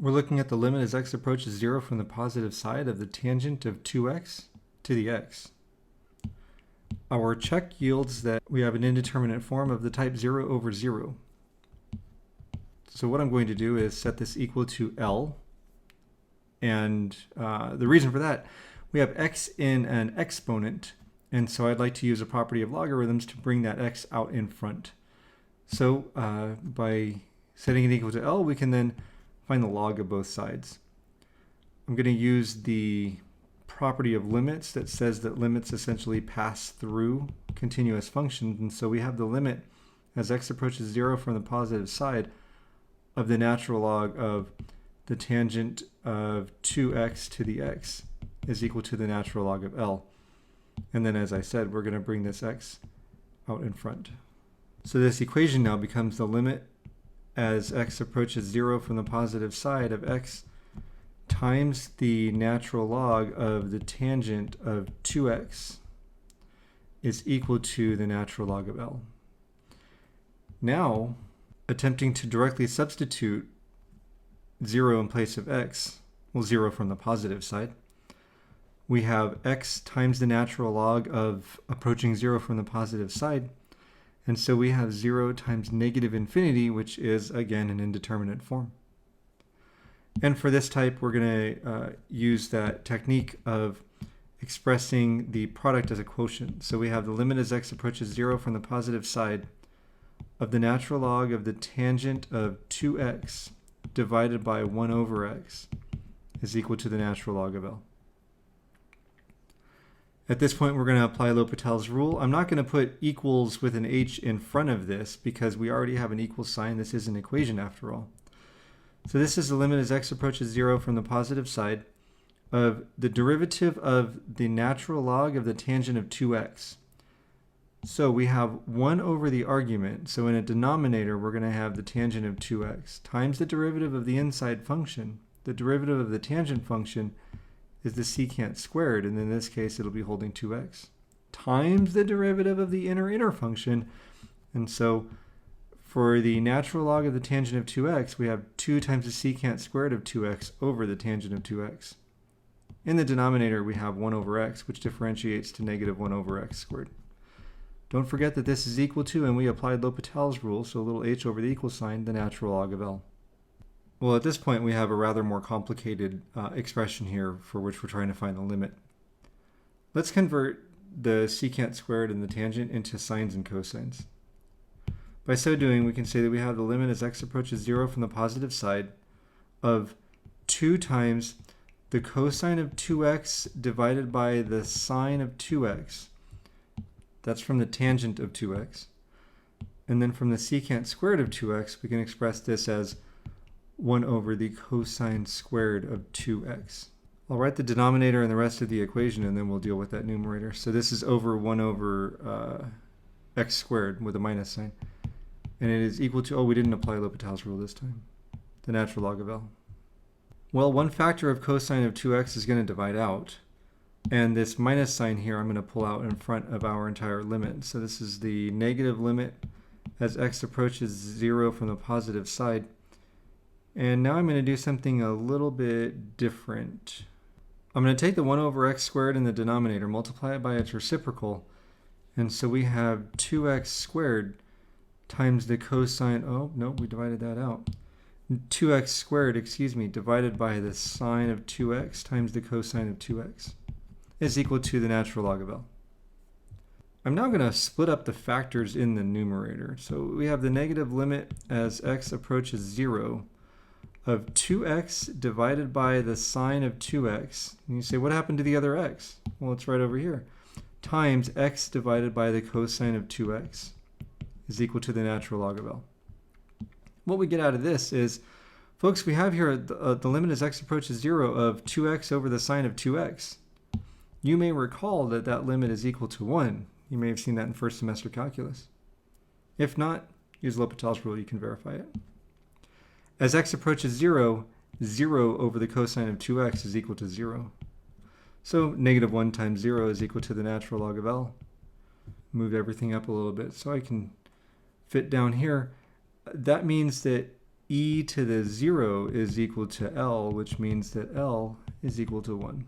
We're looking at the limit as x approaches 0 from the positive side of the tangent of 2x to the x. Our check yields that we have an indeterminate form of the type 0 over 0. So what I'm going to do is set this equal to L. And the reason for that, we have x in an exponent. And so I'd like to use a property of logarithms to bring that x out in front. So by setting it equal to L, we can then find the log of both sides. I'm going to use the property of limits that says that limits essentially pass through continuous functions. And so we have the limit as x approaches 0 from the positive side of the natural log of the tangent of 2x to the x is equal to the natural log of L. And then, as I said, we're going to bring this x out in front. So this equation now becomes the limit as x approaches 0 from the positive side of x times the natural log of the tangent of 2x is equal to the natural log of L. Now, attempting to directly substitute 0 in place of x, well, 0 from the positive side, we have x times the natural log of approaching 0 from the positive side. And so we have 0 times negative infinity, which is, again, an indeterminate form. And for this type, we're going to use that technique of expressing the product as a quotient. So we have the limit as x approaches 0 from the positive side of the natural log of the tangent of 2x divided by 1 over x is equal to the natural log of L. At this point, we're going to apply L'Hopital's rule. I'm not going to put equals with an h in front of this because we already have an equal sign. This is an equation after all. So this is the limit as x approaches 0 from the positive side of the derivative of the natural log of the tangent of 2x. So we have 1 over the argument. So in a denominator, we're going to have the tangent of 2x times the derivative of the inside function. The derivative of the tangent function is the secant squared, and in this case it'll be holding 2x, times the derivative of the inner function. And so for the natural log of the tangent of 2x, we have 2 times the secant squared of 2x over the tangent of 2x. In the denominator, we have 1 over x, which differentiates to negative 1 over x squared. Don't forget that this is equal to, and we applied L'Hopital's rule, so a little h over the equal sign, the natural log of L. Well, at this point, we have a rather more complicated expression here for which we're trying to find the limit. Let's convert the secant squared and the tangent into sines and cosines. By so doing, we can say that we have the limit as x approaches 0 from the positive side of 2 times the cosine of 2x divided by the sine of 2x. That's from the tangent of 2x. And then from the secant squared of 2x, we can express this as 1 over the cosine squared of 2x. I'll write the denominator and the rest of the equation, and then we'll deal with that numerator. So this is over 1 over x squared with a minus sign. And it is equal to, oh, we didn't apply L'Hopital's rule this time, the natural log of L. Well, one factor of cosine of 2x is going to divide out. And this minus sign here I'm going to pull out in front of our entire limit. So this is the negative limit as x approaches 0 from the positive side. And now I'm going to do something a little bit different. I'm going to take the 1 over x squared in the denominator, multiply it by its reciprocal. And so we have 2x squared times the cosine, oh, no, we divided that out. 2x squared, divided by the sine of 2x times the cosine of 2x is equal to the natural log of L. I'm now going to split up the factors in the numerator. So we have the negative limit as x approaches 0 of 2x divided by the sine of 2x. And you say, what happened to the other x? Well, it's right over here. Times x divided by the cosine of 2x is equal to the natural log of L. What we get out of this is, folks, we have here the limit as x approaches 0 of 2x over the sine of 2x. You may recall that that limit is equal to 1. You may have seen that in first semester calculus. If not, use L'Hopital's rule, you can verify it. As x approaches 0, 0 over the cosine of 2x is equal to 0. So negative 1 times 0 is equal to the natural log of L. Move everything up a little bit so I can fit down here. That means that e to the 0 is equal to L, which means that L is equal to 1.